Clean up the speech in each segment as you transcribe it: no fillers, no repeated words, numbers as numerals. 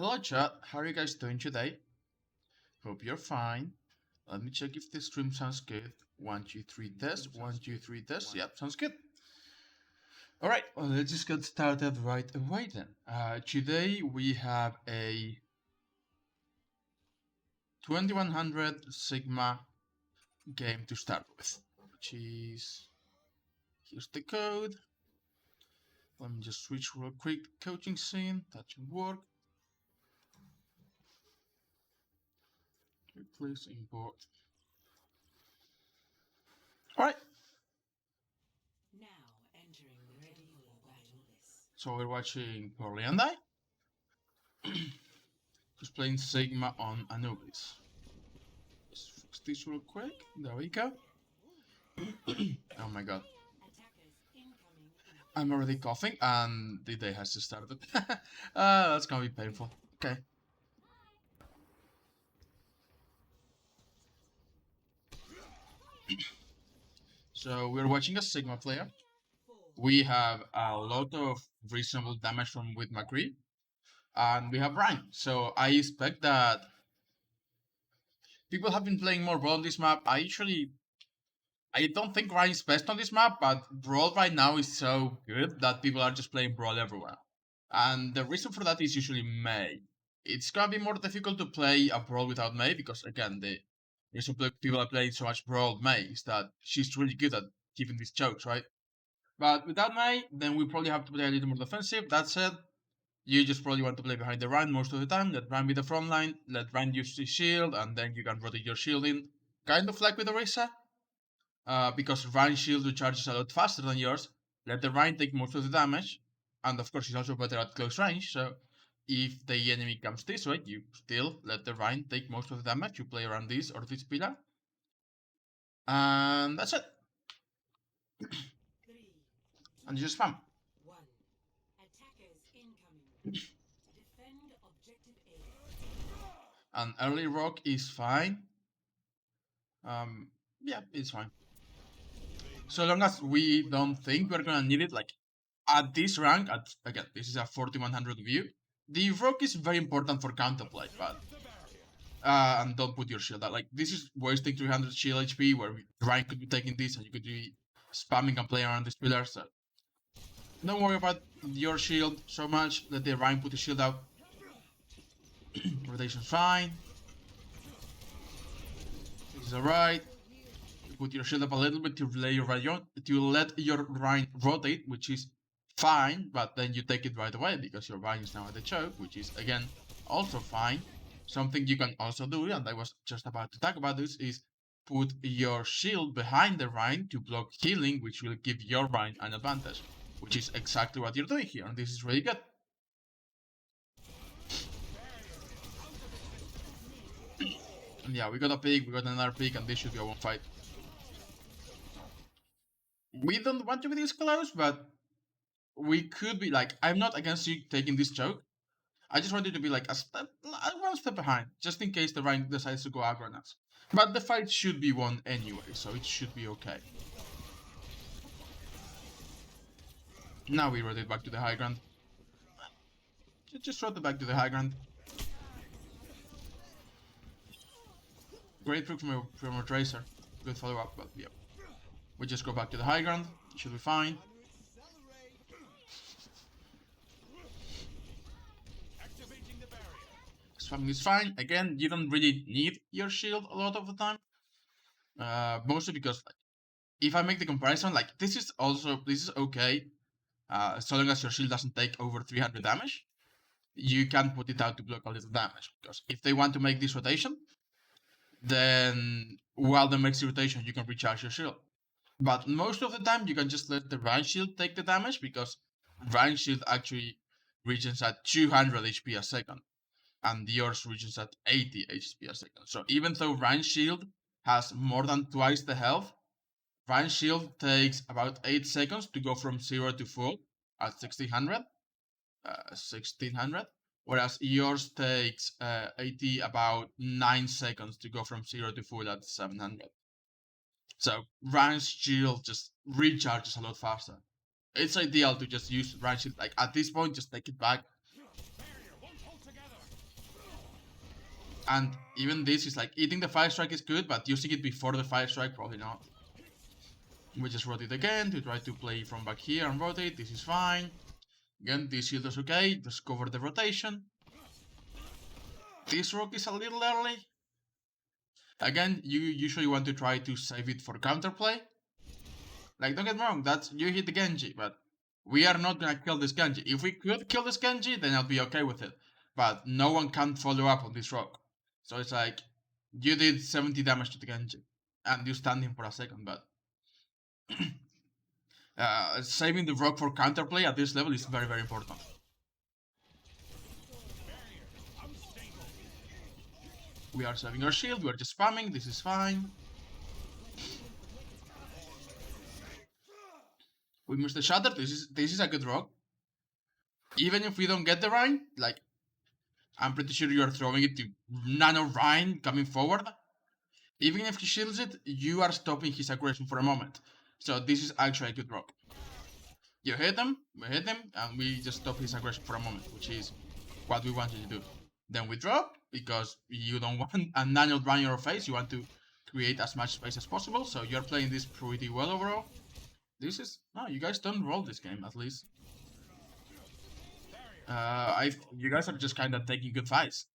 Hello chat, how are you guys doing today? Hope you're fine. Let me check if the stream sounds good. 1, 2, 3 test, 1, 2, 3 test. Yep, sounds good. Alright, well, let's just get started right away then. Today we have a 2100 Sigma game to start with, which is, here's the code. Let me just switch real quick, coaching scene, that should work. Please import. Alright. Now entering the ready for battle list. So we're watching Poorly and I. Just playing Sigma on Anubis. Just fix this real quick. There we go. Oh my god. Attackers incoming. I'm already coughing and the day has just started. That's gonna be painful. Okay. So we're watching a Sigma player. We have a lot of reasonable damage from with McCree. And we have Ryan. So I expect that people have been playing more Brawl on this map. I don't think Ryan's best on this map, but Brawl right now is so good that people are just playing Brawl everywhere. And the reason for that is usually Mei. It's gonna be more difficult to play a Brawl without Mei because, again, the reason people are playing so much Brawl Mei is that she's really good at keeping these chokes, right? But without Mei, then we probably have to play a little more defensive. That said, you just probably want to play behind the Ryan most of the time. Let Ryan be the front line, let Ryan use the shield, and then you can rotate your shield in. Kind of like with Orisa, because Ryan's shield recharges a lot faster than yours. Let the Ryan take most of the damage, and of course he's also better at close range, so if the enemy comes this way, you still let the Ryan take most of the damage, you play around this or this pillar. And that's it. And you just spam. 1. Attackers incoming. Defend objective A. And early rock is fine. Yeah, it's fine. So long as we don't think we're gonna need it, like at this rank, again, this is a 4100 view. The rock is very important for counterplay, but and don't put your shield out. Like this is wasting 300 shield HP, where Ryan could be taking this, and you could be spamming and playing around this pillar. So don't worry about your shield so much. Let the Ryan put the shield out. Rotation's fine. This is alright. Put your shield up a little bit to let your Ryan rotate, which is fine, but then you take it right away because your Ryan is now at the choke, which is again also fine. Something you can also do, and I was just about to talk about this, is put your shield behind the Ryan to block healing, which will give your Ryan an advantage, which is exactly what you're doing here, and this is really good. And yeah, we got a pick, we got another pick, and this should be a one fight. We don't want to be this close, but we could be like, I'm not against you taking this choke. I just want you to be like one step behind, just in case the Ryan decides to go aggro on us. But the fight should be won anyway, so it should be okay. Now we rotate back to the high ground. Just rotate back to the high ground. Great trick from a Tracer. Good follow up, but yeah. We just go back to the high ground. Should be fine. Spamming is fine. Again, you don't really need your shield a lot of the time. Mostly because if I make the comparison, like this is okay. So long as your shield doesn't take over 300 damage, you can put it out to block a little damage. Because if they want to make this rotation, then while they make the rotation, you can recharge your shield. But most of the time, you can just let the Ryan shield take the damage because Ryan shield actually reaches at 200 HP a second, and yours reaches at 80 HP a second. So even though Ryan shield has more than twice the health, Ryan shield takes about 8 seconds to go from 0 to full at 1600, whereas yours takes 80 about 9 seconds to go from 0 to full at 700. So Ryan's shield just recharges a lot faster. It's ideal to just use Ryan's shield. Like at this point, just take it back. And even this is like, eating the Fire Strike is good, but using it before the Fire Strike, probably not. We just rotate again to try to play from back here and rotate. This is fine. Again, this shield is okay. Just cover the rotation. This rock is a little early. Again, you usually want to try to save it for counterplay. Like, don't get me wrong, that's you hit the Genji, but we are not gonna kill this Genji. If we could kill this Genji, then I'll be okay with it. But no one can follow up on this rock. So it's like, you did 70 damage to the Genji, and you stand him for a second, but saving the rock for counterplay at this level is very, very important. We are saving our shield, we are just spamming, this is fine. We missed the shatter, this is a good rock. Even if we don't get the Rhine, like, I'm pretty sure you are throwing it to Nano Rhine coming forward. Even if he shields it, you are stopping his aggression for a moment. So this is actually a good rock. You hit him, we hit him, and we just stop his aggression for a moment, which is what we want you to do. Then we drop, because you don't want a Nano Rhine in your face, you want to create as much space as possible, so you're playing this pretty well overall. This is... no, you guys don't roll this game, at least. You guys are just kind of taking good fights.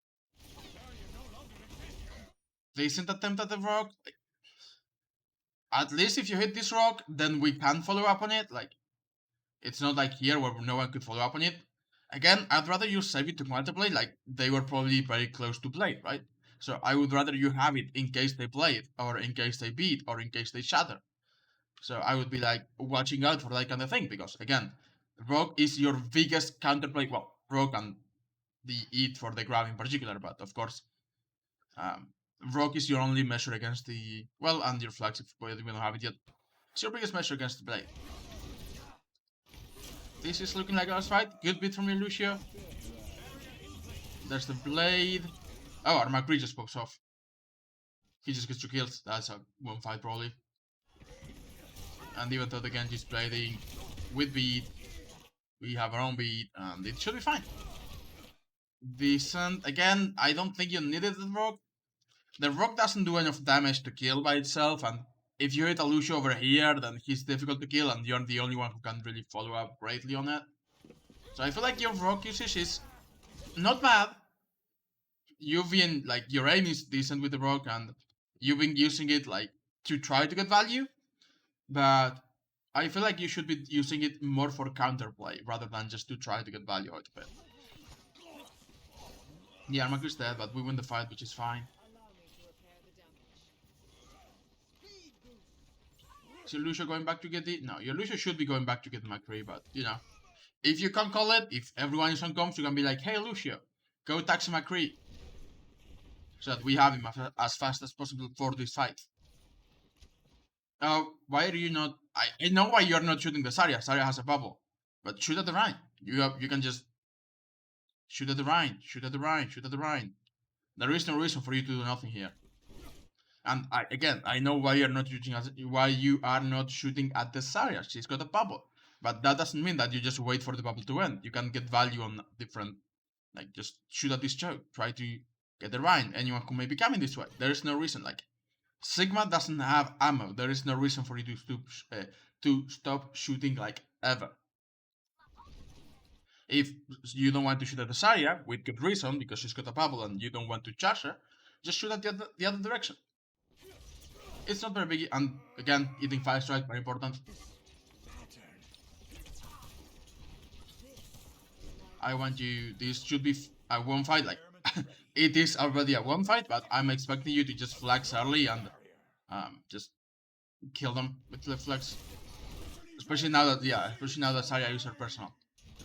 Decent attempt at the rock. At least if you hit this rock, then we can follow up on it. Like, it's not like here where no one could follow up on it. Again, I'd rather you save it to multiplay. Like, they were probably very close to play, right? So I would rather you have it in case they play it, or in case they beat, or in case they shatter. So I would be like watching out for that kind of thing, because again, rock is your biggest counterplay. Well, rock and the eat for the grab in particular, but of course, rock is your only measure against the... well, and your flags if we don't have it yet. It's your biggest measure against the blade. This is looking like a last fight. Good bit from your Lucio. There's the blade. Oh, our McCree just pops off. He just gets 2 kills. That's a 1 fight probably. And even though the Genji's blading with beat, we have our own beat, and it should be fine. Decent. Again, I don't think you needed the rock. The rock doesn't do enough damage to kill by itself, and if you hit a Lucio over here, then he's difficult to kill, and you're the only one who can really follow up greatly on it. So I feel like your rock usage is not bad. You've been, like, your aim is decent with the rock, and you've been using it, like, to try to get value, but I feel like you should be using it more for counterplay, rather than just to try to get value out of it. Yeah, Armaku's dead, but we win the fight, which is fine. Is your Lucio going back to get the... no, your Lucio should be going back to get the McCree, but, you know. If you can call it, if everyone is on comms, you can be like, hey Lucio, go taxi McCree. So that we have him as fast as possible for this fight. Why are you not... I know why you're not shooting the Zarya. Zarya has a bubble. But shoot at the Rhine. You can just... shoot at the Rhine. Shoot at the Rhine. Shoot at the Rhine. There is no reason for you to do nothing here. And I know why you're not shooting why you are not shooting at the Zarya. She's got a bubble. But that doesn't mean that you just wait for the bubble to end. You can get value on different... like, just shoot at this choke. Try to get the Rhine. Anyone who may be coming this way. There is no reason. Like, Sigma doesn't have ammo. There is no reason for you to stop shooting, like, ever. If you don't want to shoot at the Zarya, with good reason, because she's got a bubble and you don't want to charge her, just shoot at the other direction. It's not very big, and again, eating 5 strike, very important. I want you... this should be a 1 fight, like... it is already a 1 fight, but I'm expecting you to just flex early and just kill them with the flex. Especially now that Zarya uses her personal.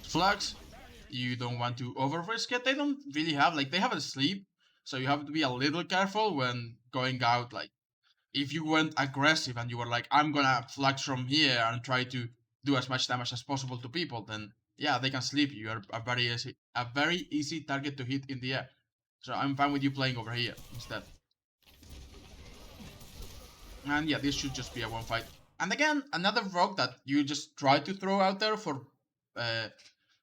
Flex, you don't want to over risk it. They don't really have, like, they have a sleep, so you have to be a little careful when going out. Like, if you went aggressive and you were like, I'm gonna flex from here and try to do as much damage as possible to people, then yeah, they can sleep you. You're a very easy target to hit in the air. So I'm fine with you playing over here instead. And yeah, this should just be a 1 fight. And again, another rock that you just try to throw out there for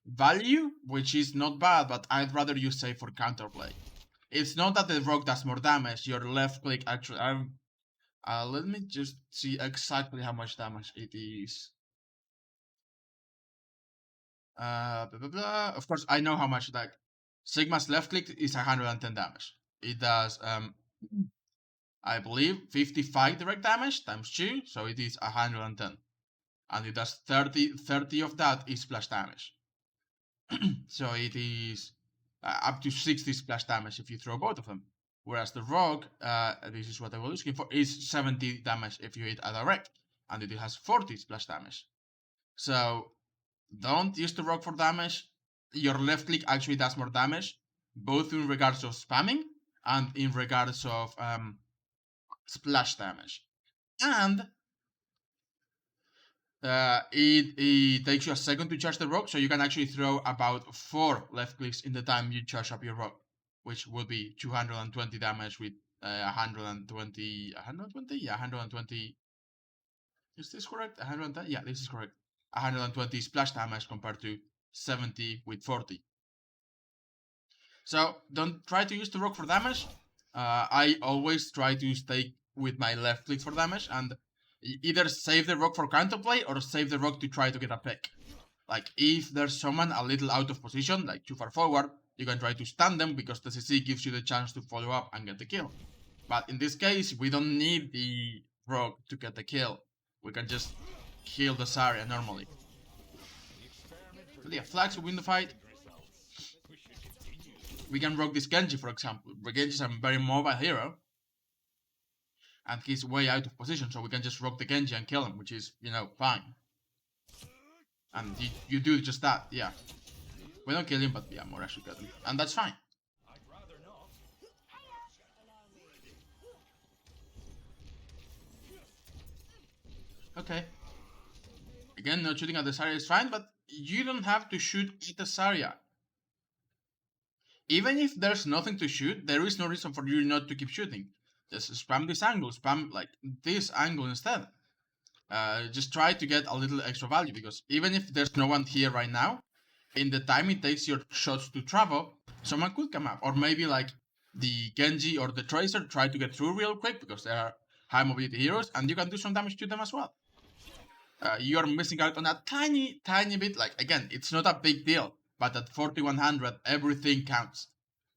value, which is not bad, but I'd rather you save for counterplay. It's not that the rock does more damage. Your left click actually. Let me just see exactly how much damage it is. Blah, blah, blah. Of course, I know how much. Like Sigma's left click is 110 damage. It does I believe 55 direct damage times 2, so it is 110. And it does 30 of that is splash damage. So it is up to 60 splash damage if you throw both of them. Whereas the rogue, this is what I was looking for, is 70 damage if you hit a direct. And it has 40 splash damage. So don't use the rogue for damage. Your left click actually does more damage, both in regards of spamming and in regards of splash damage. And it takes you a second to charge the rock, so you can actually throw about 4 left clicks in the time you charge up your rock, which will be 220 damage with 120, 120? Yeah, 120. Is this correct? 110? Yeah, this is correct. 120 splash damage compared to 70 with 40. So don't try to use the rock for damage. I always try to stay with my left click for damage and either save the rock for counterplay or save the rock to try to get a pick. Like if there's someone a little out of position, like too far forward, you can try to stun them because the CC gives you the chance to follow up and get the kill. But in this case, we don't need the rock to get the kill. We can just kill the Zarya normally. So yeah, flags will win the fight. We can rock this Genji, for example. Genji is a very mobile hero, and he's way out of position, so we can just rock the Genji and kill him, which is, fine. And you do just that, yeah. We don't kill him, but yeah, more actually kill him. And that's fine. Okay. Again, not shooting at the Zarya is fine, but you don't have to shoot at the Zarya. Even if there's nothing to shoot, there is no reason for you not to keep shooting. Just spam this angle, spam like this angle instead. Just try to get a little extra value, because even if there's no one here right now, in the time it takes your shots to travel, someone could come up. Or maybe like the Genji or the Tracer try to get through real quick because they are high mobility heroes, and you can do some damage to them as well. You're missing out on a tiny bit. Like, again, it's not a big deal, but at 4100, everything counts.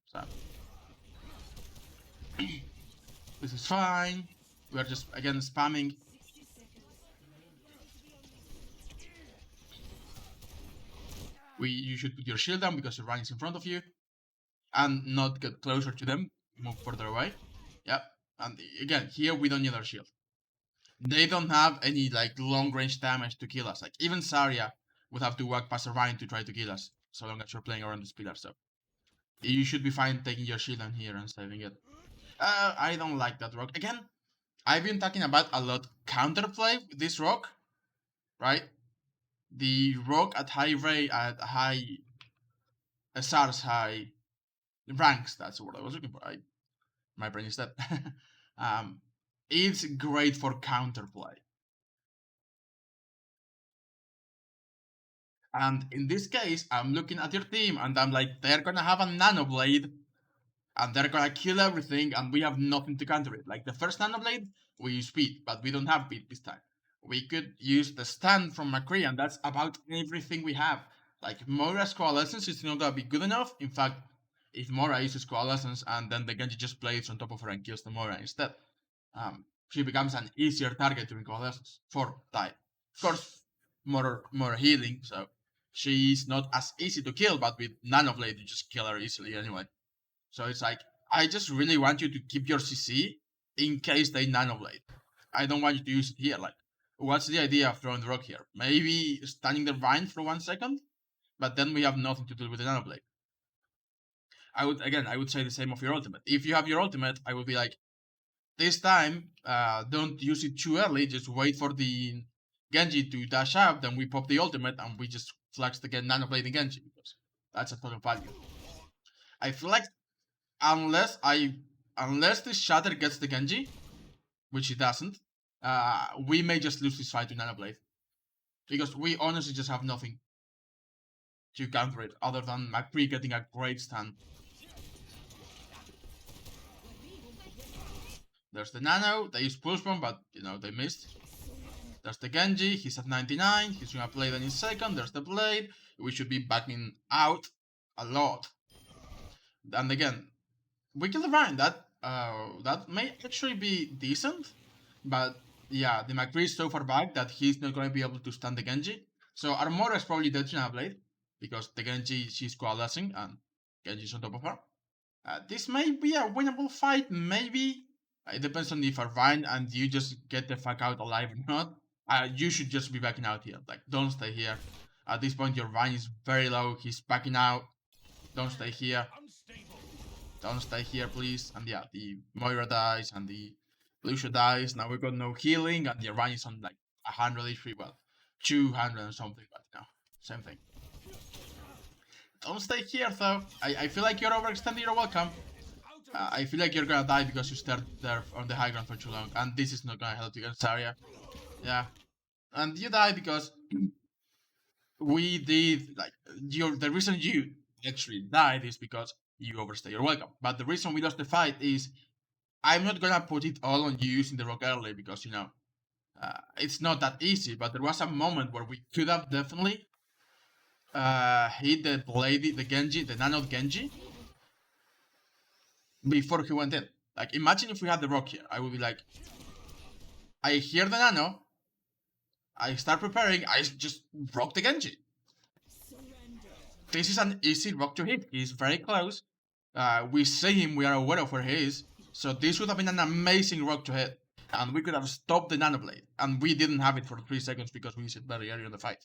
So this is fine. We're just, again, spamming. You should put your shield down because your Ryan is in front of you, and not get closer to them. Move further away. Yep. And again, here we don't need our shield. They don't have any like long range damage to kill us. Like even Zarya would have to walk past a Ryan to try to kill us, so long as you're playing around this pillar. So you should be fine taking your shield on here and saving it. I don't like that rock. Again, I've been talking about a lot counterplay with this rock, right? The rock at high SARS high ranks. That's what I was looking for. My brain is dead. It's great for counterplay. And in this case, I'm looking at your team and I'm like, they're gonna have a Nano Blade and they're gonna kill everything and we have nothing to counter it. Like the first Nano Blade, we use speed, but we don't have beat this time. We could use the stand from McCree and that's about everything we have. Like Moira's Coalescence is not gonna be good enough. In fact, if Moira uses Coalescence and then the Genji just plays on top of her and kills the Moira instead, she becomes an easier target during Coalescence for type. Of course, more healing, so she's not as easy to kill, but with Nanoblade you just kill her easily anyway. So it's like, I just really want you to keep your CC in case they Nanoblade. I don't want you to use it here. Like, what's the idea of throwing the rock here? Maybe stunning the Vine for 1 second, but then we have nothing to do with the Nanoblade. I would say the same of your ultimate. If you have your ultimate, I would be like, this time, don't use it too early, just wait for the Genji to dash out, then we pop the ultimate and we just flex the Nanoblade in Genji, because that's a total value. I feel like unless this Shatter gets the Genji, which it doesn't, we may just lose this fight to Nanoblade. Because we honestly just have nothing to counter it other than McCree getting a great stun. There's the Nano. They use Pulse Bomb, but you know they missed. There's the Genji. He's at 99. He's gonna play that in second. There's the Blade. We should be backing out a lot. And again, we kill the Ryan. That may actually be decent, but yeah, the McCree is so far back that he's not going to be able to stand the Genji. So Armora is probably dead to Blade because the Genji she's coalescing and Genji's on top of her. This may be a winnable fight, maybe. It depends on if Arvine and you just get the fuck out alive or not. You should just be backing out here. Like, don't stay here. At this point, your Vine is very low. He's backing out. Don't stay here. Don't stay here, please. And yeah, the Moira dies and the Lucia dies. Now we got no healing and the Ryan is on like 100 HP. Well, 200 and something, but no, same thing. Don't stay here though. I feel like you're overextending your welcome. I feel like you're gonna die because you stayed there on the high ground for too long. And this is not gonna help you against Zarya. Yeah. And you die because we did like the reason you actually died is because you overstay your welcome. But the reason we lost the fight is I'm not gonna put it all on you using the rock early because you know it's not that easy. But there was a moment where we could have definitely hit the Blade, the Genji, the Nano Genji before he went in. Like imagine if we had the rock here. I would be like, I hear the Nano, I start preparing, I just rock the Genji. This is an easy rock to hit. He's very close. We see him, we are aware of where he is. So this would have been an amazing rock to hit. And we could have stopped the Nano Blade. And we didn't have it for 3 seconds because we used it very early in the fight.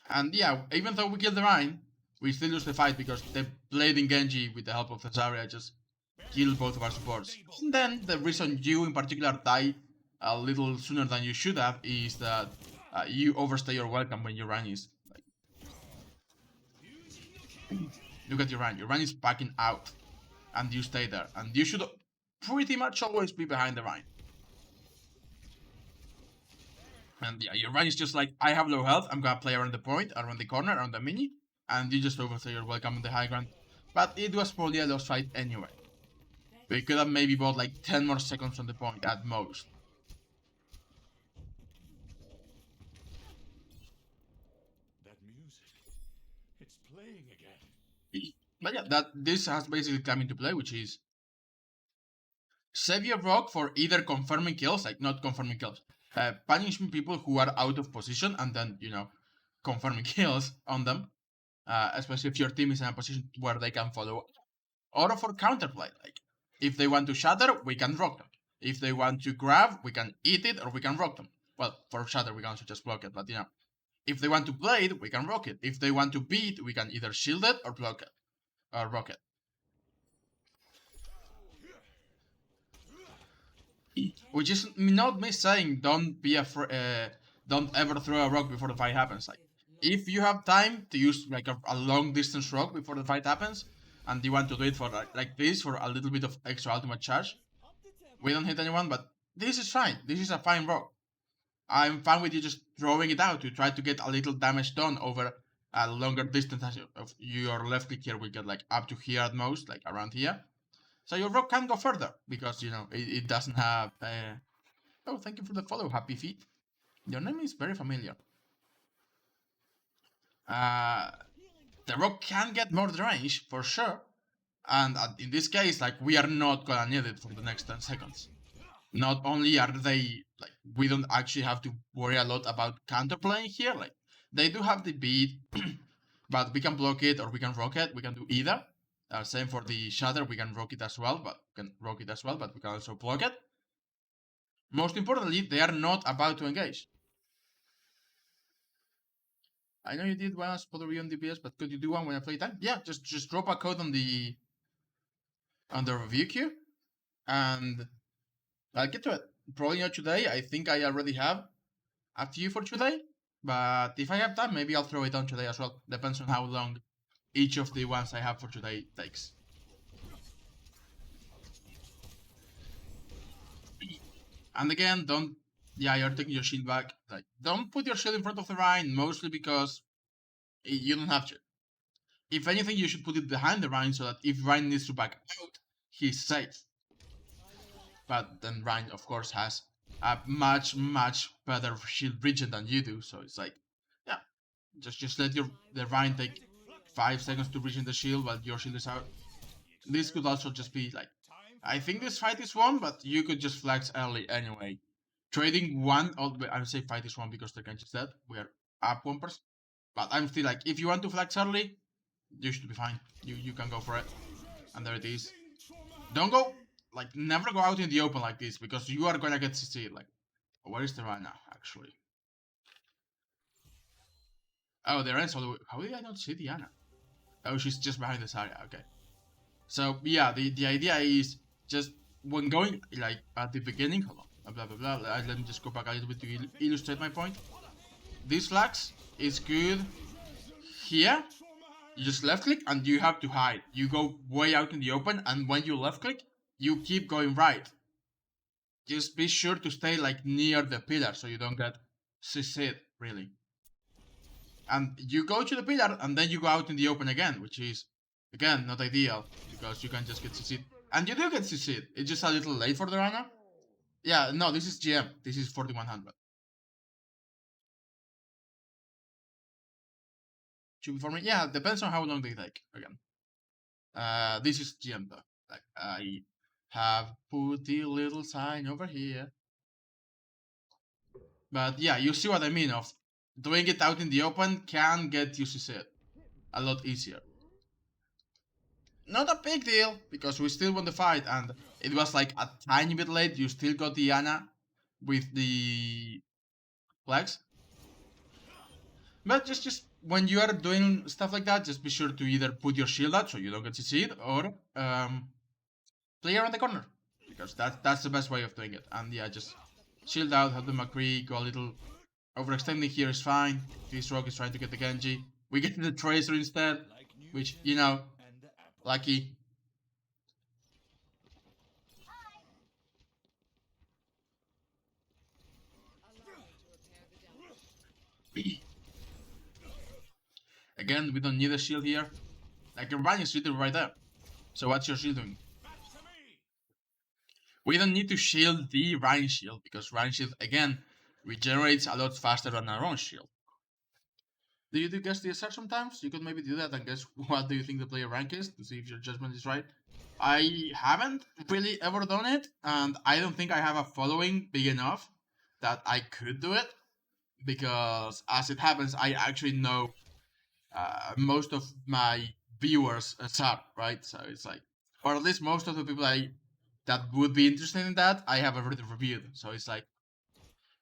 And yeah, even though we killed the Rhine, we still lose the fight because the Blading Genji with the help of the Zarya just killed both of our supports. And then the reason you in particular die a little sooner than you should have is that you overstay your welcome when your Rhine is like... Look at your Rhine. Your Rhine is backing out and you stay there. And you should pretty much always be behind the Rhine. And yeah, your Rhine is just like, I have low health, I'm gonna play around the point, around the corner, around the mini, and you just overstay your welcome on the high ground. But it was probably a lost fight anyway. We could have maybe bought like 10 more seconds on the point at most. That music, it's playing again. But yeah, this has basically come into play, which is save your rock for either confirming kills, like not confirming kills, punishing people who are out of position and then, you know, confirming kills on them, especially if your team is in a position where they can follow, or for counterplay, like if they want to shatter, we can rock them. If they want to grab, we can eat it or we can rock them. Well, for shatter, we can also just block it, but you know, if they want to blade, we can rock it. If they want to beat, we can either shield it or block it, or rock it. Which is not me saying don't be afraid, don't ever throw a rock before the fight happens. Like, if you have time to use like a long distance rock before the fight happens, and you want to do it for like this for a little bit of extra ultimate charge, we don't hit anyone, but this is fine. This is a fine rock. I'm fine with you just throwing it out to try to get a little damage done over a longer distance. Of your left click here will get like up to here at most, like around here. So your rock can go further because, you know, it doesn't have... Oh, thank you for the follow, Happy Feet. Your name is very familiar. The rock can get more range, for sure. And in this case, like, we are not gonna need it for the next 10 seconds. Not only are they, like, we don't actually have to worry a lot about counterplaying here. Like, they do have the beat, but we can block it or we can rock it. We can do either. Same for the shatter, we can rock it as well, but we can also block it. Most importantly, they are not about to engage. I know you did one spot review on DPS, but could you do one when I play time? Yeah, just drop a code on the review queue, and I'll get to it. Probably not today. I think I already have a few for today, but if I have time, maybe I'll throw it on today as well. Depends on how long each of the ones I have for today takes. And again, you're taking your shield back. Like, don't put your shield in front of the Rhine, mostly because you don't have to. If anything, you should put it behind the Rhine so that if Rhine needs to back out, he's safe. But then Ryan, of course, has a much better shield regen than you do. So it's like, yeah, just let the Ryan take 5 seconds to regen the shield while your shield is out. This could also just be like, I think this fight is won, but you could just flex early anyway. Trading one, I would say fight is won because the Genji is dead. We are up 1%. But I'm still like, if you want to flex early, you should be fine. You can go for it. And there it is. Don't go, like, never go out in the open like this because you are gonna get CC. Like, where is the Rana actually? Oh, there is. How did I not see Diana? Oh, she's just behind this area. Okay. So yeah, the idea is just when going like at the beginning. Hold on. Blah blah blah. Let me just go back a little bit to illustrate my point. This flags is good here. You just left click and you have to hide. You go way out in the open, and when you left click, you keep going right. Just be sure to stay like near the pillar so you don't get CC'd really. And you go to the pillar and then you go out in the open again, which is again not ideal because you can just get CC'd. And you do get CC'd. It's just a little late for the runner. Yeah, no, this is GM. This is 4100. Should be for me. Yeah, depends on how long they take again. This is GM though. Like I have put the little sign over here. But yeah, you see what I mean of doing it out in the open can get you CC'd a lot easier. Not a big deal because we still won the fight and it was like a tiny bit late. You still got the Ana with the flags. But just when you are doing stuff like that, just be sure to either put your shield out so you don't get CC'd or play around the corner because that's the best way of doing it. And yeah, just shield out, help the McCree, go a little overextending here is fine. This rock is trying to get the Genji. We get the Tracer instead, which, you know, lucky. Again, we don't need a shield here. Like, your Ryan is literally right there. So what's your shield doing? We don't need to shield the Ryan shield, because Ryan shield, again, regenerates a lot faster than our own shield. Do you do guess the SR sometimes? You could maybe do that and guess what do you think the player rank is, to see if your judgment is right. I haven't really ever done it, and I don't think I have a following big enough that I could do it, because as it happens, I actually know most of my viewers SR, right? So it's like, or at least most of the people that would be interested in that, I have already reviewed. So it's like,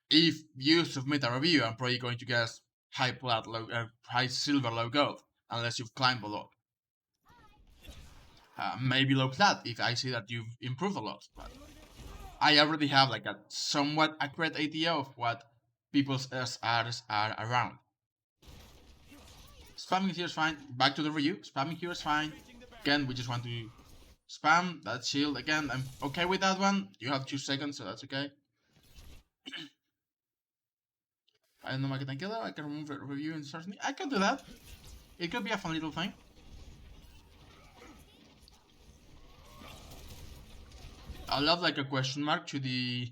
if you submit a review, I'm probably going to guess high plat, high silver, low gold, unless you've climbed a lot. Maybe low plat if I see that you've improved a lot, but I already have like a somewhat accurate idea of what people's SRs are around. Spamming here is fine. Back to the review. Spamming here is fine. Again, we just want to spam that shield. Again, I'm okay with that one. You have 2 seconds, so that's okay. I don't know, I can kill it. I can remove the review and start me. I can do that. It could be a fun little thing. I love like a question mark to the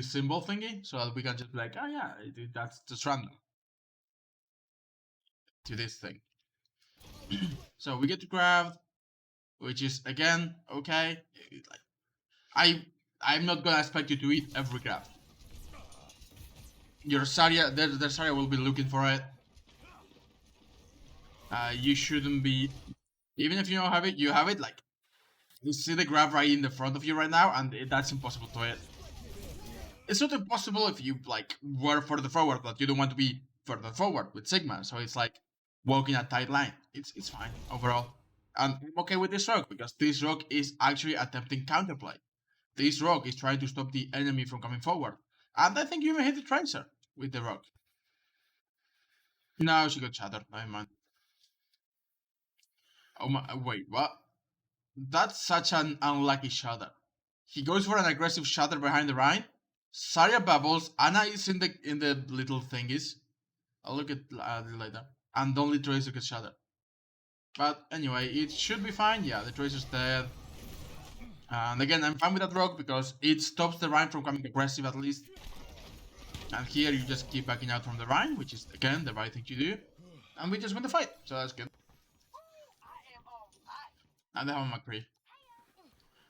symbol thingy, so that we can just be like, oh yeah, that's just random to this thing. So we get to craft, which is again okay. I'm not gonna expect you to eat every craft. Your Zarya, the Zarya will be looking for it. You shouldn't be, even if you don't have it, you have it. Like, you see the grab right in the front of you right now, and that's impossible to hit. It's not impossible if you like were further forward, but you don't want to be further forward with Sigma. So it's like walking a tight line. It's fine overall, and I'm okay with this rock because this rock is actually attempting counterplay. This rock is trying to stop the enemy from coming forward, and I think you even hit the Tracer with the rock. No, she got shattered. Never mind. Oh my! Wait, what? That's such an unlucky shatter. He goes for an aggressive shatter behind the Rhine. Zarya bubbles. Ana is in the little thingies. I'll look at it later. And only Tracer gets shattered. But anyway, it should be fine. Yeah, the Tracer's dead. And again, I'm fine with that rogue because it stops the Rhine from coming aggressive at least. And here you just keep backing out from the Rhine, which is again the right thing to do. And we just win the fight, so that's good. And they have a McCree.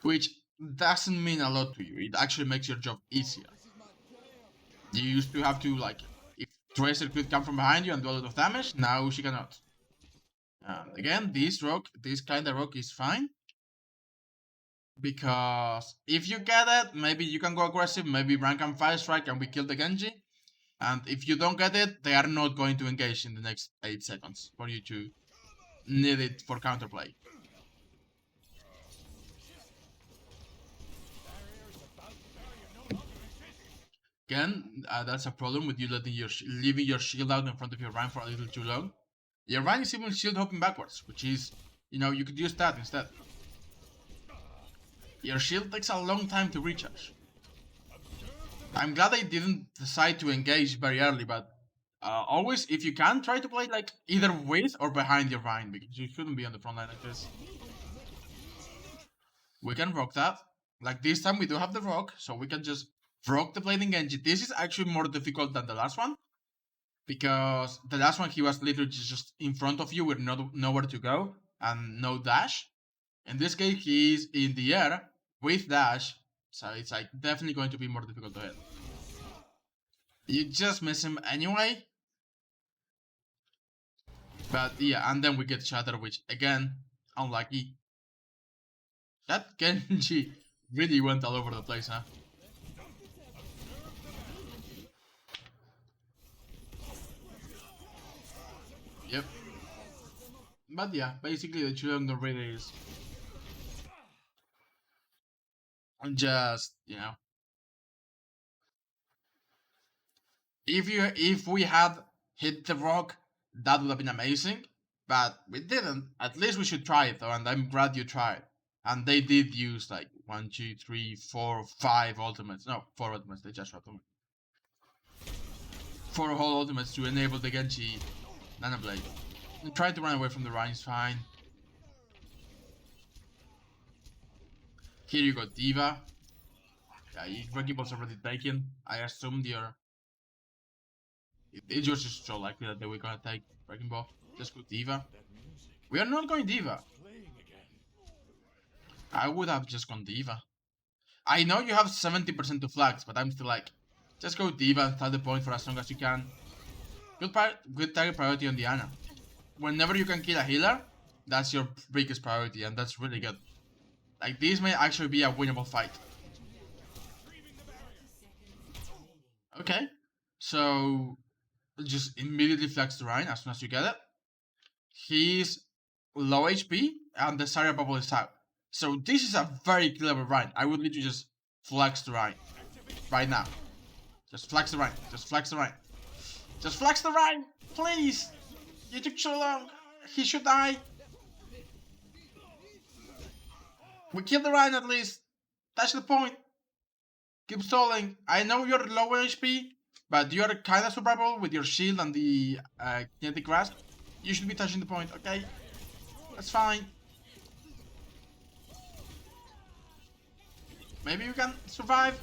Which doesn't mean a lot to you. It actually makes your job easier. You used to have to, like, if Tracer could come from behind you and do a lot of damage, now she cannot. And again, this kind of rock is fine. Because if you get it, maybe you can go aggressive, maybe rank and 5 strike and we kill the Genji. And if you don't get it, they are not going to engage in the next 8 seconds for you to need it for counterplay. Again, that's a problem with you leaving your shield out in front of your Rhine for a little too long. Your Rhine is even shield hopping backwards, which is, you could use that instead. Your shield takes a long time to recharge. I'm glad I didn't decide to engage very early, but always, if you can, try to play like either with or behind your Rhine, because you shouldn't be on the front line like this. We can rock that. Like this time we do have the rock, so we can just rock the Blading Genji. This is actually more difficult than the last one, because the last one he was literally just in front of you with nowhere to go and no dash. In this case, he's in the air with dash, so it's like definitely going to be more difficult to hit. You just miss him anyway. But yeah, and then we get Shatter, which again, unlucky. That Genji really went all over the place, huh? Yep. But yeah, basically the children of really is just, if we had hit the rock, that would have been amazing. But we didn't. At least we should try it though, and I'm glad you tried. And they did use like 1, 2, 3, 4, 5 ultimates. No, 4 ultimates, they just shot them. 4 whole ultimates to enable the Genji Nanoblade. And try to run away from the Rhine is fine. Here you got Diva. Yeah, your Wrecking Ball's already taken. I assumed it's just so likely that they were gonna take Wrecking Ball. Just go Diva. We are not going Diva. I would have just gone Diva. I know you have 70% to flags, but I'm still like, just go Diva and start the point for as long as you can. Good target priority on Diana. Whenever you can kill a healer, that's your biggest priority, and that's really good. Like, this may actually be a winnable fight. Okay, so just immediately flex the Rhine as soon as you get it. He's low HP, and the Zarya bubble is out. So this is a very clever Rhine. I would literally just flex the Rhine right now. Just flex the Rhine. Just flex the Rhine. Just flex the Rhine, please. You took so long. He should die. We killed the Rhine at least. That's the point. Keep stalling. I know you're low HP, but you're kind of survivable with your shield and the kinetic grasp. You should be touching the point, okay? That's fine. Maybe you can survive.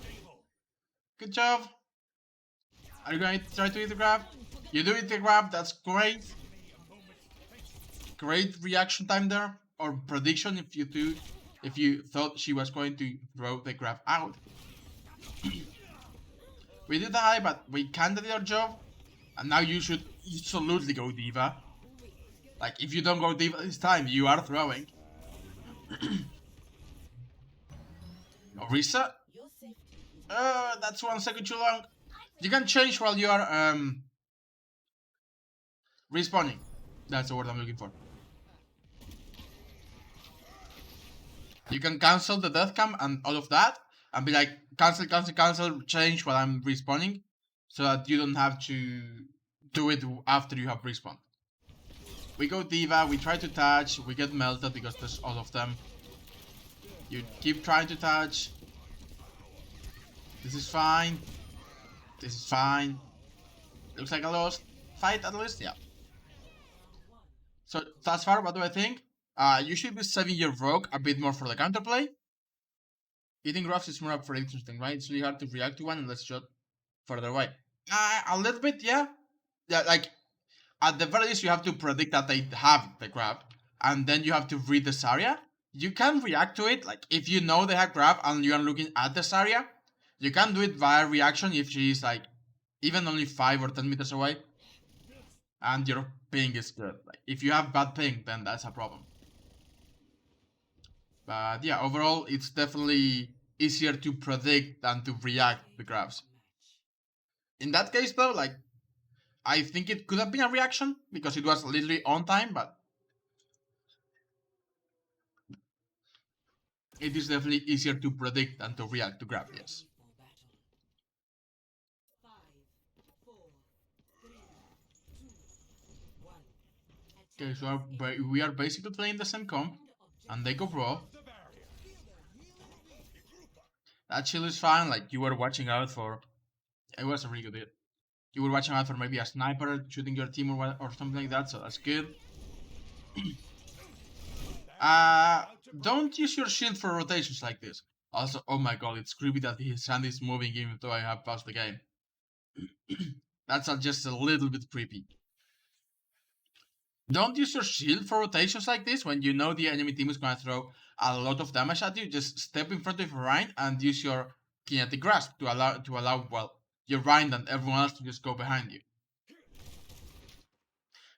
Good job. Are you going to try to eat the grab? You do eat the grab, that's great. Great reaction time there. Or prediction if you thought she was going to throw the grab out. We did die, but we kinda did our job. And now you should absolutely go Diva. Like, if you don't go Diva this time, you are throwing. Orisa? That's 1 second too long. You can change while you are respawning. That's the word I'm looking for. You can cancel the death cam and all of that, and be like, cancel, change while I'm respawning, so that you don't have to do it after you have respawned. We go Diva, we try to touch, we get melted because there's all of them. You keep trying to touch. This is fine. This is fine. Looks like a lost fight at least, yeah. So thus far, what do I think? You should be saving your rogue a bit more for the counterplay. Eating grabs is more up for interesting, right? It's really hard to react to one unless shot further away. A little bit, yeah. Yeah, like at the very least, you have to predict that they have the grab, and then you have to read this area. You can react to it, like if you know they have grab and you are looking at this area, you can do it via reaction if she is like even only 5 or 10 meters away, and your ping is good. Like if you have bad ping, then that's a problem. But yeah, overall, it's definitely easier to predict than to react the grabs. In that case, though, like I think it could have been a reaction because it was literally on time, but it is definitely easier to predict than to react to grab, yes. Okay, so we are basically playing the same comp, and they go raw. That shield is fine, like you were watching out for. It was a really good hit. You were watching out for maybe a sniper shooting your team or something like that, so that's good. Don't use your shield for rotations like this. Also, oh my god, it's creepy that his hand is moving even though I have paused the game. That's just a little bit creepy. Don't use your shield for rotations like this when you know the enemy team is going to throw a lot of damage at you. Just step in front of your Rhine and use your kinetic grasp to allow well your Rhine and everyone else to just go behind you.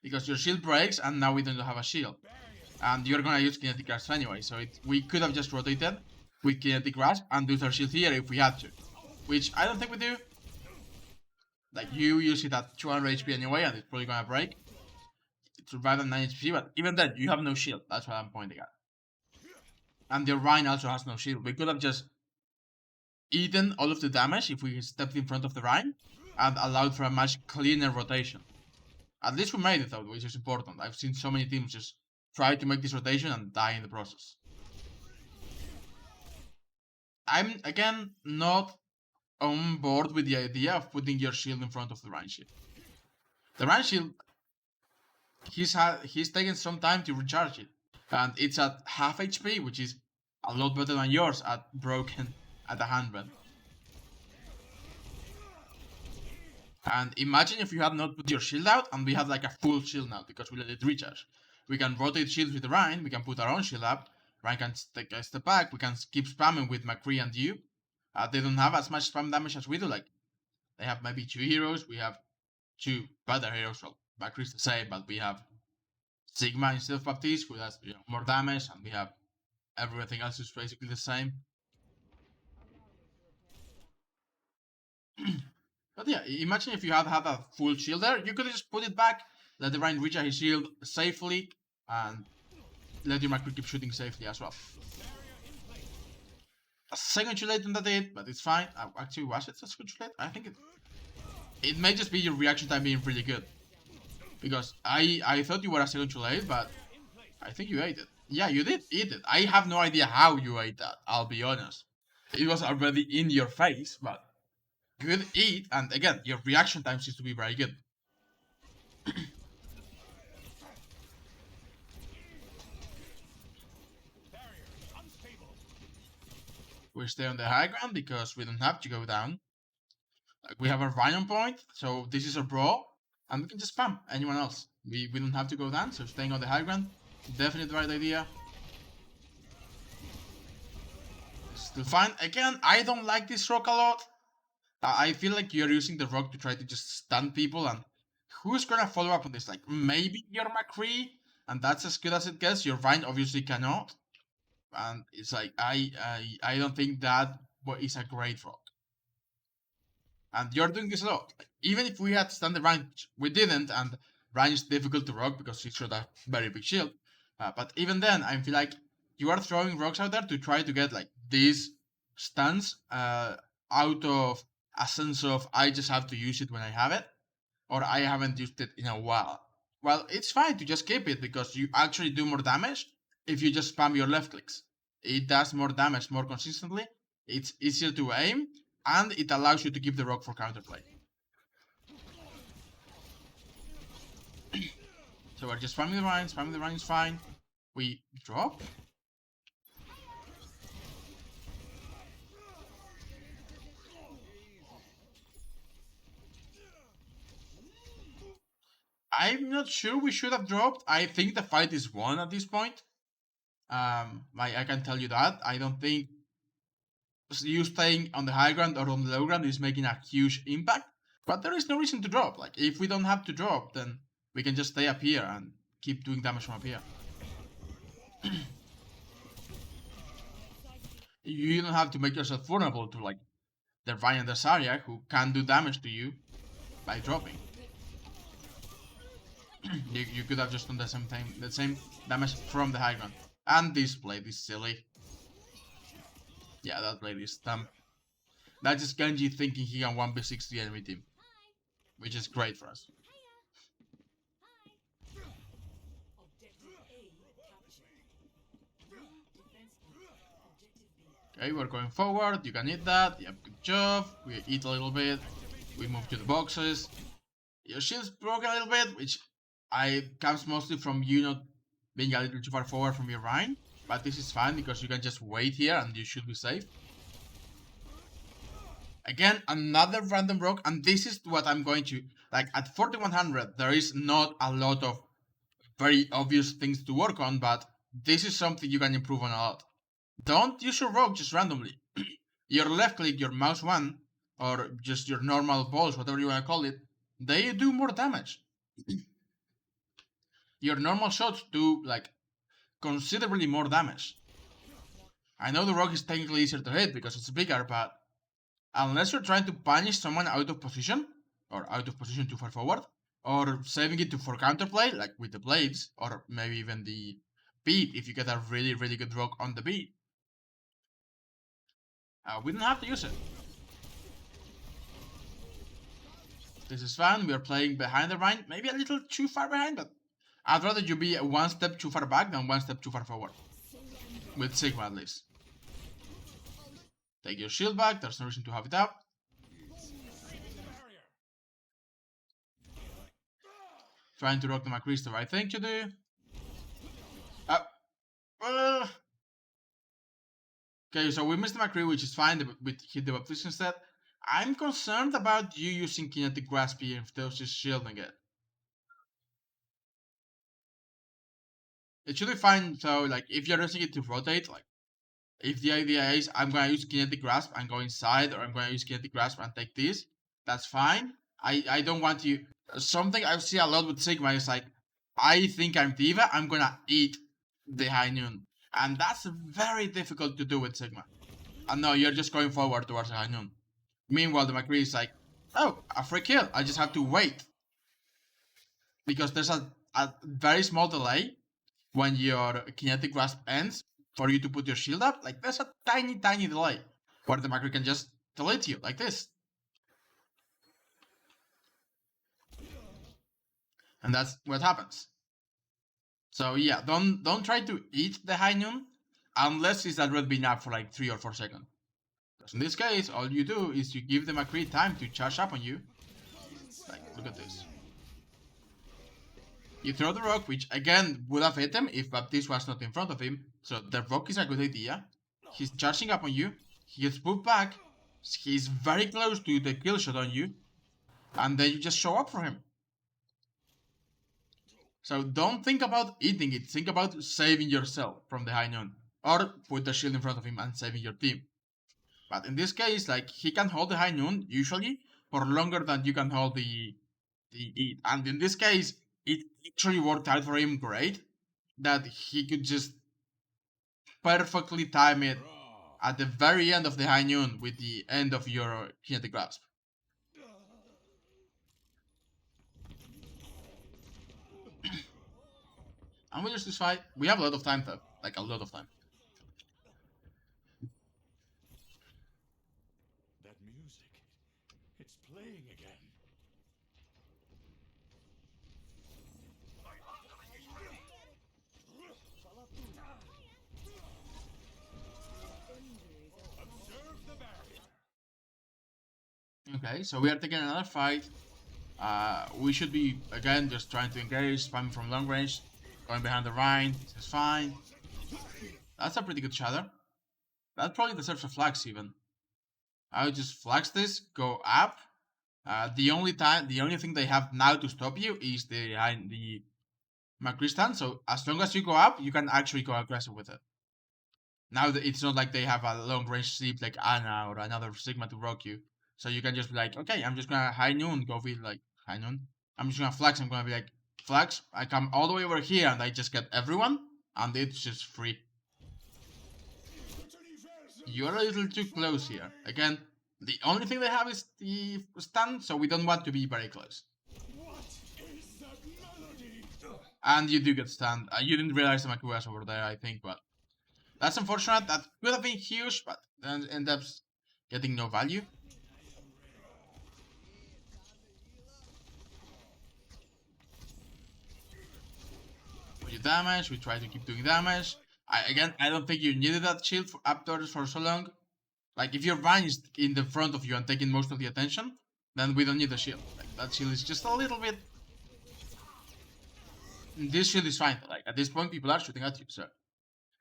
Because your shield breaks and now we don't have a shield. And you're gonna use kinetic grasp anyway, so we could have just rotated with kinetic grasp and use our shield here if we had to. Which I don't think we do. Like you use it at 200 HP anyway and it's probably gonna break. It survived at 9 HP, but even then you have no shield. That's what I'm pointing at. And your Rhine also has no shield. We could have just eaten all of the damage if we stepped in front of the Rhine and allowed for a much cleaner rotation. At least we made it though, which is important. I've seen so many teams just try to make this rotation and die in the process. I'm again not on board with the idea of putting your shield in front of the Rhine shield. The Rhine shield, he's taken some time to recharge it, and it's at half HP, which is a lot better than yours at broken at 100. And imagine if you had not put your shield out and we have like a full shield now because we let it recharge. We can rotate shields with Rhine, we can put our own shield up, Rhine can take a step back, we can keep spamming with McCree and you. They don't have as much spam damage as we do, like they have maybe 2 heroes, we have 2 better heroes, well McCree's the same, but we have Sigma instead of Baptiste who does more damage, and we have everything else is basically the same. But yeah, imagine if you had had a full shield there, you could just put it back, let the Rhine recharge his shield safely, and let your McCree keep shooting safely as well. A second too late on that hit, but it's fine. Actually, was it a second too late? I think it may just be your reaction time being really good. Because I thought you were a second too late, but I think you ate it. Yeah, you did eat it. I have no idea how you ate that, I'll be honest. It was already in your face, but good eat, and again, your reaction time seems to be very good. We stay on the high ground because we don't have to go down. Like we have a Rhino point, so this is a brawl, and we can just spam anyone else. We don't have to go down, so staying on the high ground, definitely the right idea. Still fine. Again, I don't like this rock a lot. I feel like you're using the rock to try to just stun people, and who's gonna follow up on this? Like maybe your McCree, and that's as good as it gets. Your Vine obviously cannot, and it's like I don't think that is a great rock. And you're doing this a lot. Like, even if we had stunned the Rhine, we didn't, and Rhine is difficult to rock because he's got a very big shield. But even then, I feel like you are throwing rocks out there to try to get like these stuns out of a sense of I just have to use it when I have it, or I haven't used it in a while. Well, it's fine to just keep it because you actually do more damage if you just spam your left clicks. It does more damage more consistently, it's easier to aim, and it allows you to keep the rock for counterplay. So we're just spamming the Rhine is fine. We drop. I'm not sure we should have dropped. I think the fight is won at this point. I can tell you that. I don't think you staying on the high ground or on the low ground is making a huge impact. But there is no reason to drop. Like, if we don't have to drop, then we can just stay up here and keep doing damage from up here. You don't have to make yourself vulnerable to, like, the Ryan and the Zarya, who can do damage to you by dropping. you could have just done the same damage from the high ground. And this blade is silly. Yeah, that blade is dumb. That's just Genji thinking he can 1v6 the enemy team. Which is great for us. Okay, we're going forward. You can eat that. Yep, good job. We eat a little bit. We move to the boxes. Your shield's broken a little bit, which comes mostly from you not being a little too far forward from your Rhine. But this is fine because you can just wait here and you should be safe. Again, another random rock, and this is what I'm going to... Like, at 4100, there is not a lot of very obvious things to work on, but this is something you can improve on a lot. Don't use your rock just randomly. Your left click, your mouse 1, or just your normal balls, whatever you want to call it, they do more damage. Your normal shots do, like, considerably more damage. I know the rock is technically easier to hit because it's bigger, but unless you're trying to punish someone out of position, or out of position too far forward, or saving it for counterplay, like with the blades, or maybe even the beat if you get a really, really good rock on the beat, we don't have to use it. This is fun. We are playing behind the Rhine, maybe a little too far behind, but I'd rather you be one step too far back than one step too far forward. With Sigma at least. Take your shield back, there's no reason to have it up. Trying to rock the McCree is the right thing to do. Okay, so we missed the McCree, which is fine, we hit the baptism instead. I'm concerned about you using Kinetic Grasp here if those is shielding it. It should be fine, so like if you're using it to rotate, like if the idea is I'm gonna use Kinetic Grasp and go inside, or I'm gonna use Kinetic Grasp and take this, that's fine. I don't want you... Something I see a lot with Sigma is like, I think I'm D.Va, I'm gonna eat the High Noon. And that's very difficult to do with Sigma. And no, you're just going forward towards the High Noon. Meanwhile, the McCree is like, oh, a free kill, I just have to wait. Because there's a very small delay when your Kinetic Grasp ends for you to put your shield up. Like, there's a tiny, tiny delay where the McCree can just delete you, like this. And that's what happens. So yeah, don't try to eat the High Noon unless it's already been up for like 3 or 4 seconds. Because in this case, all you do is you give the McCree time to charge up on you. Like, look at this. You throw the rock, which again would have hit him if Baptiste was not in front of him. So the rock is a good idea. He's charging up on you. He gets put back. He's very close to the kill shot on you. And then you just show up for him. So don't think about eating it, think about saving yourself from the High Noon. Or put the shield in front of him and saving your team. But in this case, like, he can hold the High Noon, usually, for longer than you can hold the eat. And in this case, it actually worked out for him great, that he could just perfectly time it at the very end of the High Noon with the end of your Kinetic Grasp. And we just this fight. We have a lot of time though. Like a lot of time. That music. It's playing again. Observe the barrier. Okay, so we are taking another fight. We should be again just trying to engage, spamming from long range, going behind the Rhine. This is fine. That's a pretty good shatter. That probably deserves a flax even. I would just flax this, go up, The only thing they have now to stop you is the McCree stand. So as long as you go up, you can actually go aggressive with it. Now that it's not like they have a long range sleep like Ana or another Sigma to rock you. So you can just be like, okay, I'm just gonna high noon, go with like high noon. I'm just gonna flex. I'm gonna be like, flex. I come all the way over here and I just get everyone, and it's just free. You're a little too close here. Again, the only thing they have is the stun, so we don't want to be very close. And you do get stunned. You didn't realize the Maku was over there, I think, but that's unfortunate. That could have been huge, but then end up getting no value. We do damage. We try to keep doing damage. I don't think you needed that shield for Aptors for so long. Like, if your Vine is in the front of you and taking most of the attention, then we don't need the shield. Like, that shield is just a little bit... This shield is fine. Like, at this point, people are shooting at you, so...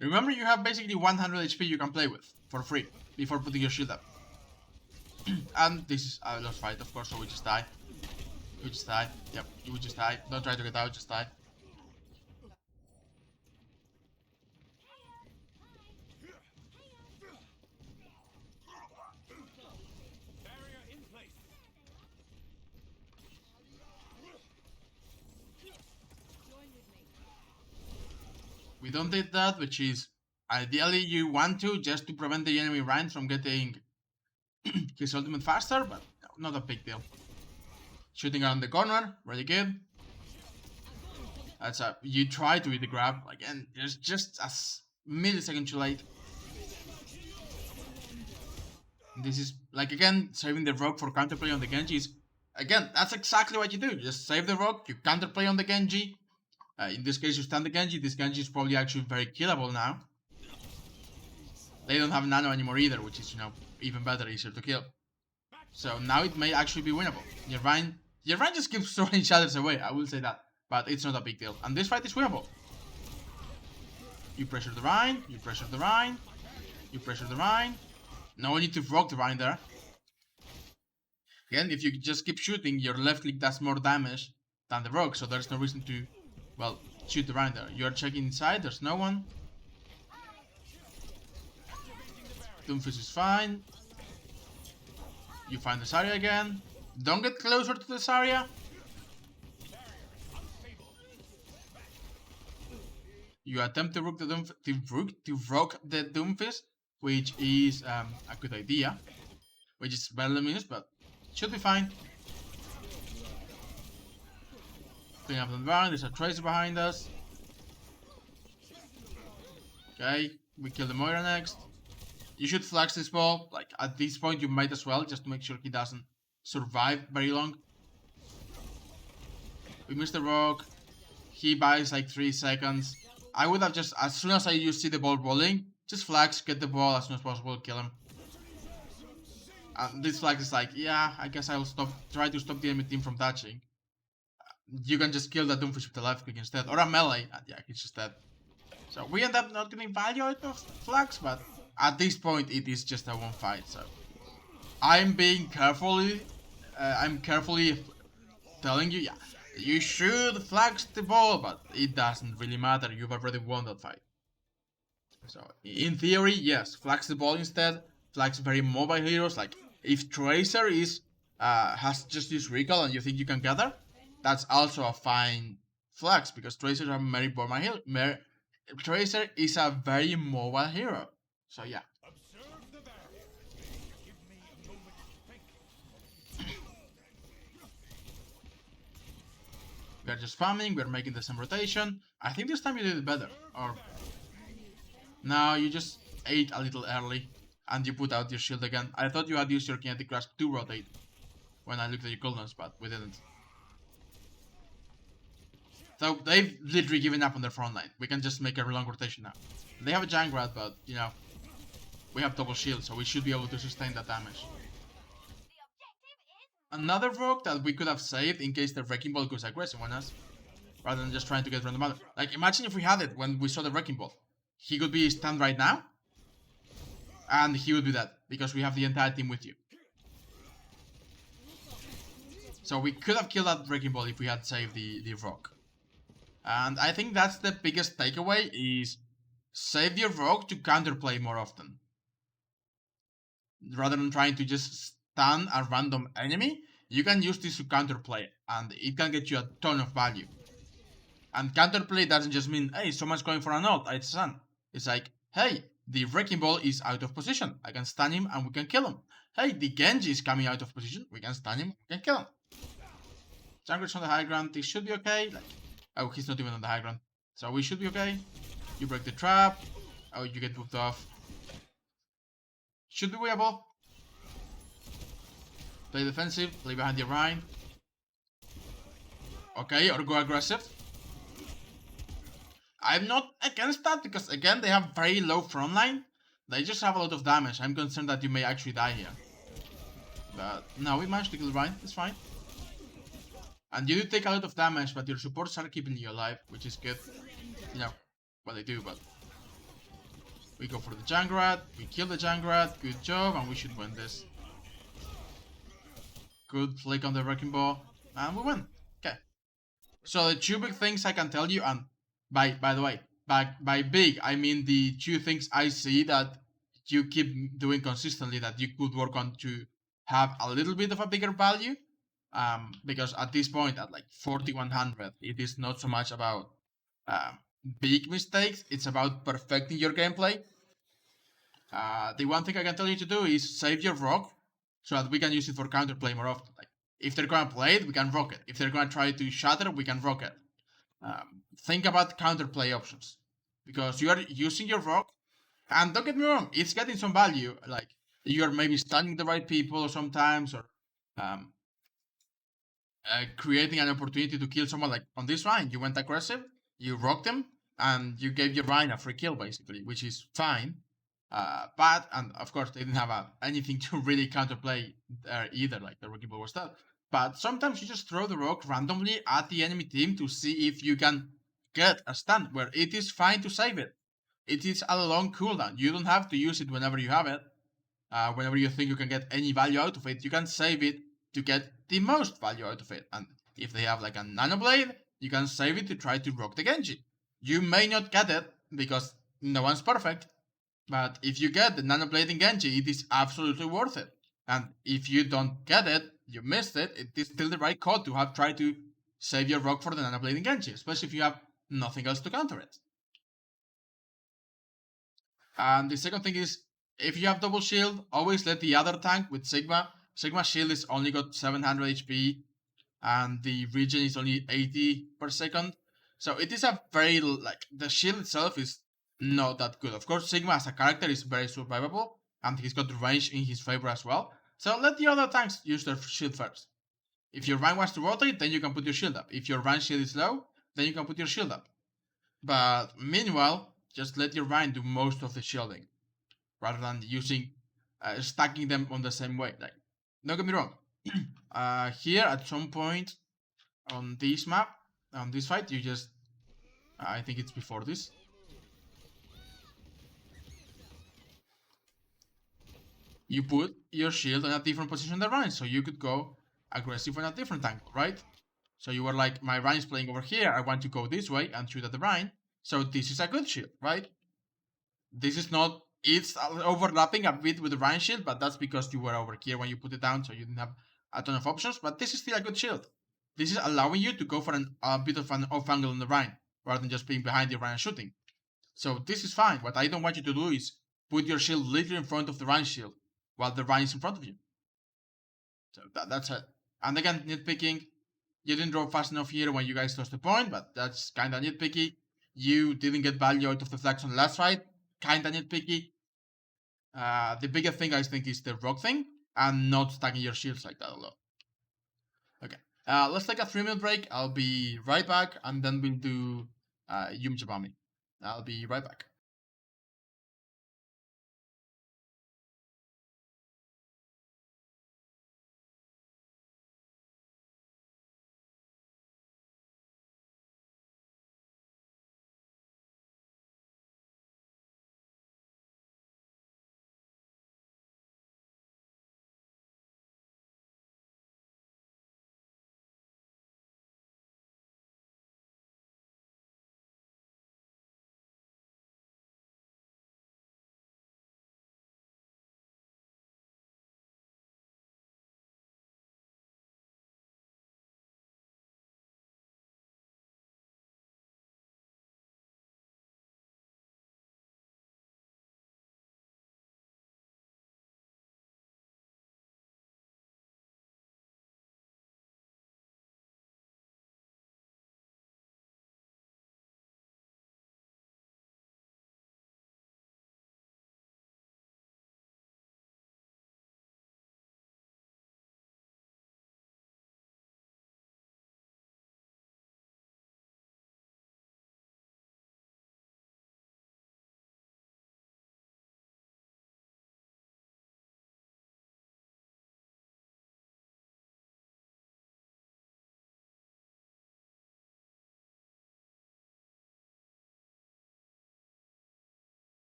Remember, you have basically 100 HP you can play with, for free, before putting your shield up. And this is a lost fight, of course, so we just die. We just die. Yep, you would just die. Don't try to get out, just die. We don't did that, which is ideally you want to just to prevent the enemy Ryan from getting his ultimate faster, but no, not a big deal. Shooting around the corner, really good. That's a you try to hit the grab again. There's just a millisecond too late. This is like again saving the rogue for counterplay on the Genji is again that's exactly what you do. Just save the rogue, you counterplay on the Genji. In this case, you stun the Genji. This Genji is probably actually very killable now. They don't have nano anymore either, which is, you know, even better, easier to kill. So now it may actually be winnable. Your Vine just keeps throwing shadows away, I will say that. But it's not a big deal. And this fight is winnable. You pressure the Vine, you pressure the Vine, you pressure the Vine. No need to rock the Vine there. Again, if you just keep shooting, your left click does more damage than the rogue, so there's no reason to... Well, shoot the Vine there. You're checking inside, there's no one. Doomfist is fine. You find the Zarya again. Don't get closer to the Zarya. You attempt to rook the Doomfist, which is a good idea. Which is badly missed, but should be fine. Clean up the barn, there's a Tracer behind us. Okay, we kill the Moira next. You should flex this ball, like at this point you might as well, just to make sure he doesn't survive very long. We missed the rock. He buys like 3 seconds. I would have just, as soon as you see the ball rolling, just flex, get the ball as soon as possible, kill him. And this flex is like, yeah, I guess I will try to stop the enemy team from touching. You can just kill the Doomfish with the left click instead, or a melee, and yeah, he's just dead. So we end up not getting value out of flex, but at this point it is just a one fight. So I'm being carefully, telling you, yeah, you should flex the ball, but it doesn't really matter. You've already won that fight. So in theory, yes, flex the ball instead. Flex very mobile heroes. Like if Tracer is has just this recall and you think you can get her, that's also a fine flex because Tracer is a very mobile hero. Tracer is a very mobile hero. So yeah. We are just farming, we are making the same rotation. I think this time you did it better. Or no, you just ate a little early and you put out your shield again. I thought you had used your kinetic grasp to rotate when I looked at your cooldowns, but we didn't. So they've literally given up on their front line. We can just make a long rotation now. They have a Junkrat, but you know, we have double shield, so we should be able to sustain that damage. Another rogue that we could have saved in case the Wrecking Ball goes aggressive on us, rather than just trying to get random other. Like imagine if we had it when we saw the Wrecking Ball. He could be stunned right now, and he would be dead because we have the entire team with you. So we could have killed that Wrecking Ball if we had saved the rock. And I think that's the biggest takeaway is save your rock to counterplay more often. Rather than trying to just stun a random enemy, you can use this to counterplay and it can get you a ton of value. And counterplay doesn't just mean, hey, someone's going for an ult, I stun. It's like, hey, the Wrecking Ball is out of position. I can stun him and we can kill him. Hey, the Genji is coming out of position. We can stun him, we can kill him. Jungler's on the high ground, this should be okay. Like, oh, he's not even on the high ground. So we should be okay. You break the trap. Oh, you get moved off. Should be weable. Play defensive, play behind the Rhine. Okay, or go aggressive. I'm not against that because again they have very low frontline. They just have a lot of damage. I'm concerned that you may actually die here. But no, we managed to kill Rhine, it's fine. And you do take a lot of damage, but your supports are keeping you alive, which is good. You know, what they do, but... We go for the Junkrat, we kill the Junkrat, good job, and we should win this. Good flick on the Wrecking Ball, and we win. Okay. So the two big things I can tell you, and by the way, by big, I mean the two things I see that you keep doing consistently that you could work on to have a little bit of a bigger value. Because at this point, at like 4100, it is not so much about big mistakes, it's about perfecting your gameplay. The one thing I can tell you to do is save your rock so that we can use it for counterplay more often. Like, if they're gonna play it, we can rock it. If they're gonna try to shatter, we can rock it. Think about counterplay options because you are using your rock, and don't get me wrong, it's getting some value. Like you're maybe stunning the right people sometimes, or creating an opportunity to kill someone. Like on this Rhine, you went aggressive, you rocked him, and you gave your Rhine a free kill basically, which is fine. But and of course they didn't have anything to really counterplay there either. Like the Wrecking Ball was dead. But sometimes you just throw the rock randomly at the enemy team to see if you can get a stun where it is fine to save it. It is a long cooldown. You don't have to use it whenever you have it. Whenever you think you can get any value out of it, you can save it to get the most value out of it. And if they have like a Nano Blade, you can save it to try to rock the Genji. You may not get it because no one's perfect, but if you get the Nano Blade in Genji, it is absolutely worth it. And if you don't get it, you missed it, it is still the right call to have tried to save your rock for the Nano Blade in Genji, especially if you have nothing else to counter it. And the second thing is, if you have double shield, always let the other tank with Sigma. Sigma shield is only got 700 HP, and the regen is only 80 per second. So it is a very, like, the shield itself is not that good. Of course, Sigma as a character is very survivable, and he's got range in his favor as well. So let the other tanks use their shield first. If your rank wants to rotate, then you can put your shield up. If your rank shield is low, then you can put your shield up. But meanwhile, just let your Rhine do most of the shielding, rather than using stacking them on the same way. Like, don't get me wrong. Here at some point on this map, on this fight, you just, I think it's before this. You put your shield in a different position than Rhine, so you could go aggressive on a different angle, right? So you were like, my Rhine is playing over here, I want to go this way and shoot at the Rhine, so this is a good shield, right? This is not, it's overlapping a bit with the Rhine shield, but that's because you were over here when you put it down, so you didn't have a ton of options, but this is still a good shield. This is allowing you to go for a bit of an off angle on the Rhine, rather than just being behind the Rhine and shooting. So this is fine. What I don't want you to do is put your shield literally in front of the Rhine shield, while the Rhine is in front of you. So that's it. And again, nitpicking, you didn't draw fast enough here when you guys lost the point, but that's kinda nitpicky. You didn't get value out of the flags on the last fight, kinda nitpicky. The biggest thing I think is the rock thing, and not stacking your shields like that a lot. Okay, let's take a 3-minute break. I'll be right back, and then we'll do Yum Jabami. I'll be right back.